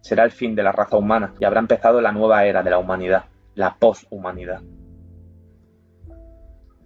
será el fin de la raza humana y habrá empezado la nueva era de la humanidad, la poshumanidad.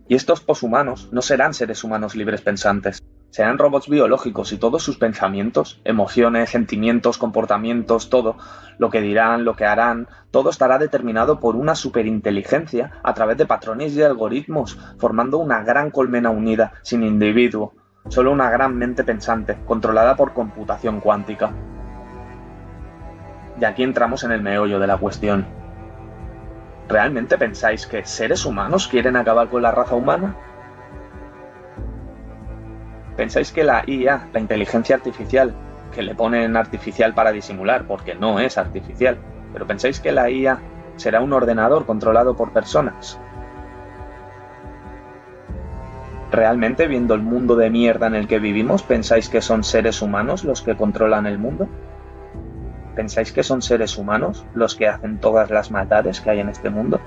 Y estos poshumanos no serán seres humanos libres pensantes, serán robots biológicos y todos sus pensamientos, emociones, sentimientos, comportamientos, todo, lo que dirán, lo que harán, todo estará determinado por una superinteligencia a través de patrones y algoritmos, formando una gran colmena unida, sin individuo, solo una gran mente pensante, controlada por computación cuántica. Y aquí entramos en el meollo de la cuestión. ¿Realmente pensáis que seres humanos quieren acabar con la raza humana? ¿Pensáis que la IA, la inteligencia artificial, que le ponen artificial para disimular, porque no es artificial, pero pensáis que la IA será un ordenador controlado por personas? ¿Realmente, viendo el mundo de mierda en el que vivimos, pensáis que son seres humanos los que controlan el mundo? ¿Pensáis que son seres humanos los que hacen todas las maldades que hay en este mundo?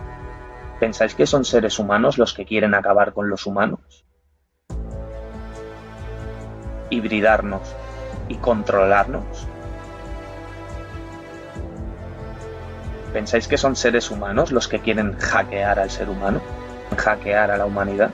¿Pensáis que son seres humanos los que quieren acabar con los humanos? ¿Hibridarnos y controlarnos? ¿Pensáis que son seres humanos los que quieren hackear al ser humano? ¿Hackear a la humanidad?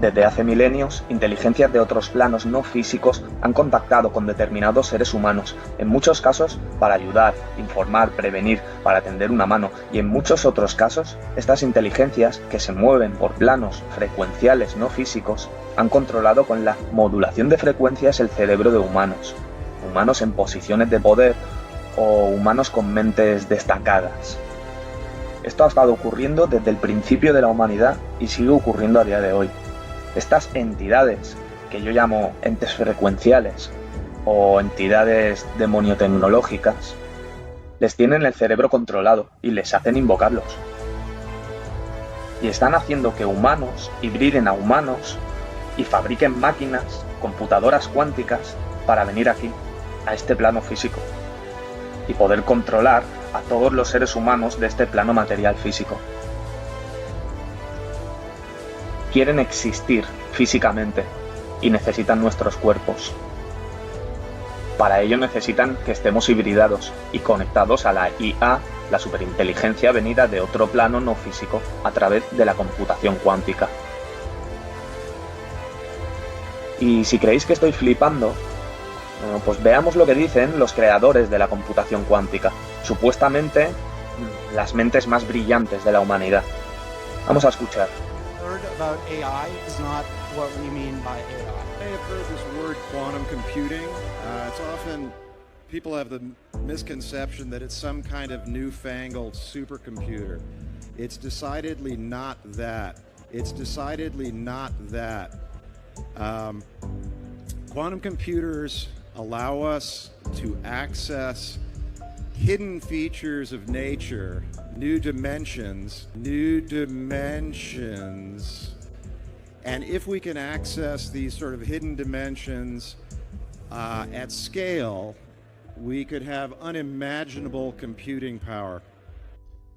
Desde hace milenios, inteligencias de otros planos no físicos han contactado con determinados seres humanos, en muchos casos para ayudar, informar, prevenir, para tender una mano, y en muchos otros casos, estas inteligencias, que se mueven por planos frecuenciales no físicos, han controlado con la modulación de frecuencias el cerebro de humanos, humanos en posiciones de poder o humanos con mentes destacadas. Esto ha estado ocurriendo desde el principio de la humanidad y sigue ocurriendo a día de hoy. Estas entidades, que yo llamo entes frecuenciales o entidades demoniotecnológicas, les tienen el cerebro controlado y les hacen invocarlos. Y están haciendo que humanos hibriden a humanos y fabriquen máquinas, computadoras cuánticas, para venir aquí, a este plano físico, y poder controlar a todos los seres humanos de este plano material físico. Quieren existir físicamente y necesitan nuestros cuerpos. Para ello necesitan que estemos hibridados y conectados a la IA, la superinteligencia venida de otro plano no físico, a través de la computación cuántica. Y si creéis que estoy flipando, pues veamos lo que dicen los creadores de la computación cuántica, supuestamente las mentes más brillantes de la humanidad. Vamos a escuchar. About AI is not what we mean by AI. I have heard this word quantum computing. It's often, people have the misconception that it's some kind of newfangled supercomputer. It's decidedly not that. It's decidedly not that. Quantum computers allow us to access hidden features of nature, new dimensions, and if we can access these sort of hidden dimensions at scale, we could have unimaginable computing power.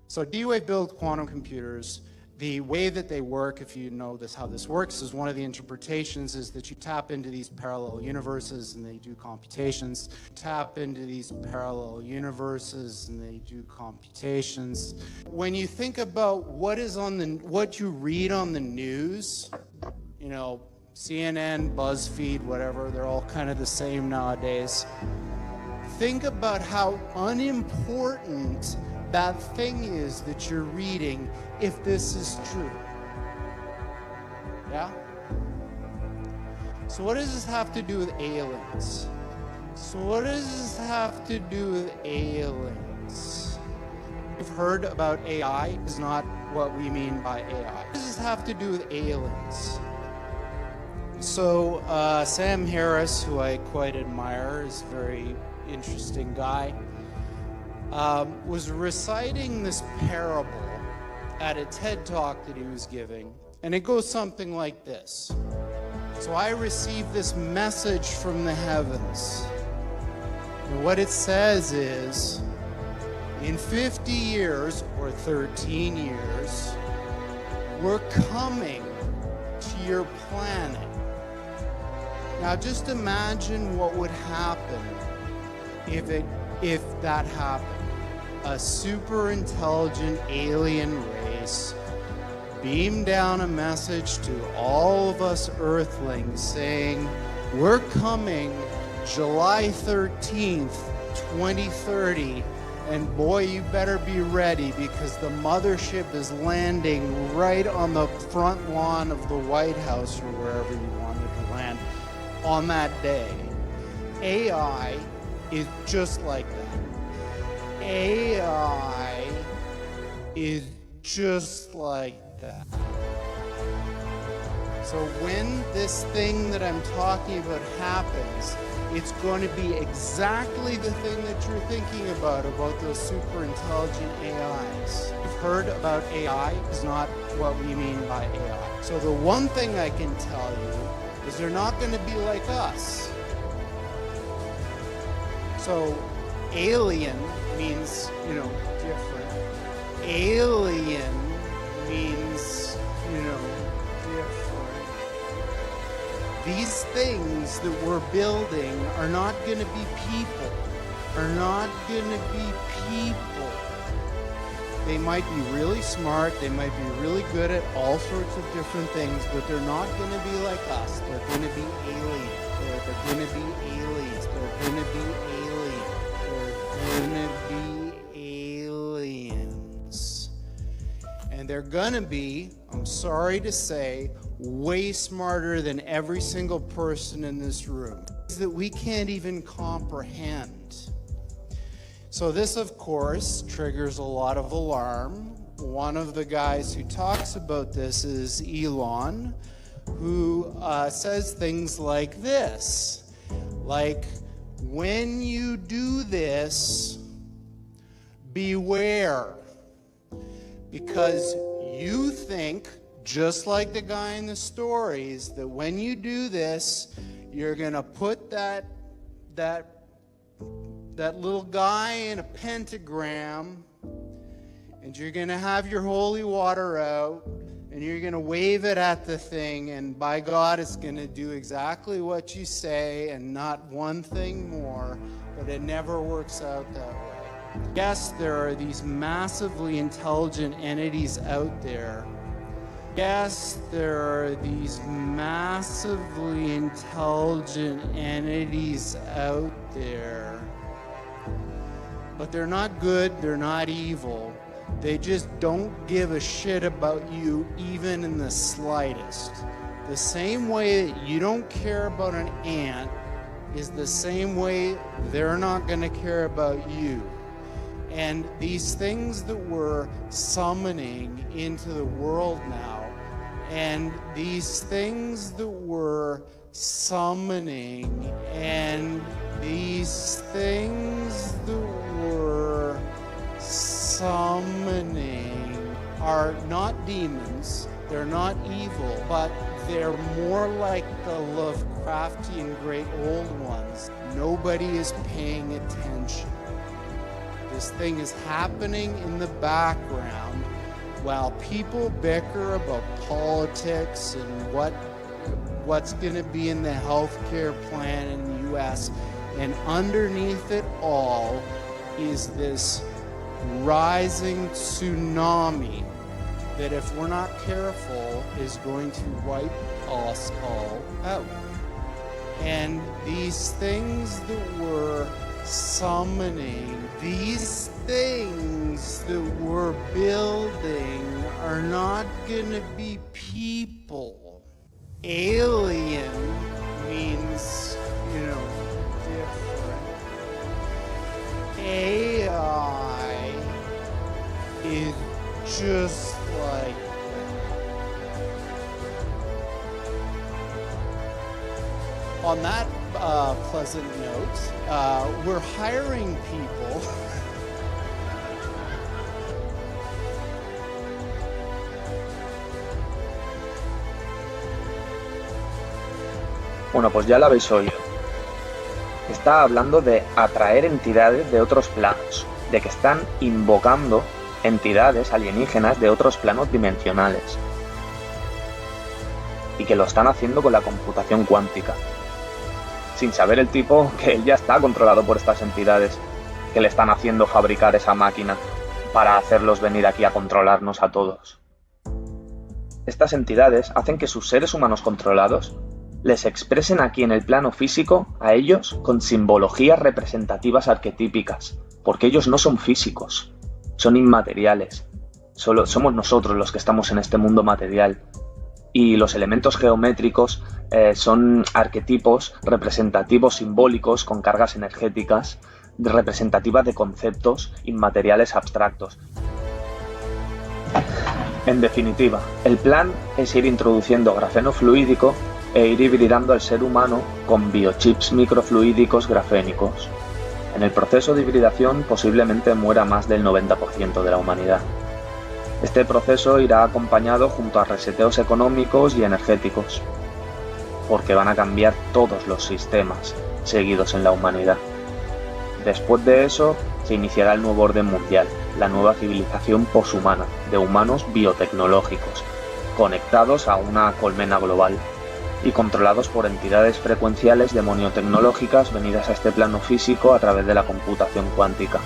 So D-Wave built quantum computers. The way that they work, if you know this, how this works, is one of the interpretations is that you tap into these parallel universes and they do computations. Tap into these parallel universes and they do computations. When you think about what you read on the news, you know, CNN, BuzzFeed, whatever, they're all kind of the same nowadays. Think about how unimportant that thing is that you're reading if this is true. Yeah? So what does this have to do with aliens? You've heard about AI is not what we mean by AI. What does this have to do with aliens? So Sam Harris, who I quite admire, is a very interesting guy, was reciting this parable at a TED Talk that he was giving, and it goes something like this. So I received this message from the heavens, and what it says is, in 50 years, or 13 years, we're coming to your planet. Now just imagine what would happen if that happened. A super intelligent alien race beamed down a message to all of us Earthlings saying, we're coming July 13th, 2030, and boy, you better be ready because the mothership is landing right on the front lawn of the White House or wherever you wanted to land on that day. AI is just like that. AI is just like that. So when this thing that I'm talking about happens, it's going to be exactly the thing that you're thinking about those super intelligent AIs. You've heard about AI is not what we mean by AI. So the one thing I can tell you is they're not going to be like us. So alien means, different. Alien means, different. These things that we're building are not going to be people. Are not going to be people. They might be really smart, they might be really good at all sorts of different things, but they're not going to be like us. They're going to be aliens. They're going to be aliens. They're going to be aliens. They're going to be aliens. And they're going to be, I'm sorry to say, way smarter than every single person in this room that we can't even comprehend. So this, of course, triggers a lot of alarm. One of the guys who talks about this is Elon, who says things like this, like, when you do this, beware, because you think, just like the guy in the stories, that when you do this, you're gonna put that little guy in a pentagram, and you're gonna have your holy water out, and you're gonna wave it at the thing, and by God, it's gonna do exactly what you say and not one thing more, but it never works out that way. Yes, there are these massively intelligent entities out there. Yes, there are these massively intelligent entities out there. But they're not good, they're not evil. They just don't give a shit about you even in the slightest. The same way that you don't care about an ant is the same way they're not going to care about you. And these things that we're summoning into the world now, and these things that we're summoning, and these things that we're summoning are not demons, they're not evil, but they're more like the Lovecraftian great old ones. Nobody is paying attention. This thing is happening in the background while people bicker about politics and what's going to be in the healthcare plan in the US. And underneath it all is this rising tsunami that, if we're not careful, is going to wipe us all out. And these things that we're summoning, these things that we're building are not gonna be people. Alien means, different. AI is just like that. On that pleasant note, we're hiring people. Bueno, pues ya lo habéis oído. Está hablando de atraer entidades de otros planos, de que están invocando entidades alienígenas de otros planos dimensionales y que lo están haciendo con la computación cuántica. sin saber el tipo que él ya está controlado por estas entidades que le están haciendo fabricar esa máquina para hacerlos venir aquí a controlarnos a todos. Estas entidades hacen que sus seres humanos controlados les expresen aquí en el plano físico a ellos con simbologías representativas arquetípicas, porque ellos no son físicos, son inmateriales. Solo somos nosotros los que estamos en este mundo material. Y los elementos geométricos son arquetipos representativos simbólicos con cargas energéticas representativas de conceptos inmateriales abstractos. En definitiva, el plan es ir introduciendo grafeno fluídico e ir hibridando al ser humano con biochips microfluídicos grafénicos. En el proceso de hibridación posiblemente muera más del 90% de la humanidad. Este proceso irá acompañado junto a reseteos económicos y energéticos, porque van a cambiar todos los sistemas seguidos en la humanidad. Después de eso, se iniciará el nuevo orden mundial, la nueva civilización poshumana, de humanos biotecnológicos, conectados a una colmena global y controlados por entidades frecuenciales demoniotecnológicas venidas a este plano físico a través de la computación cuántica.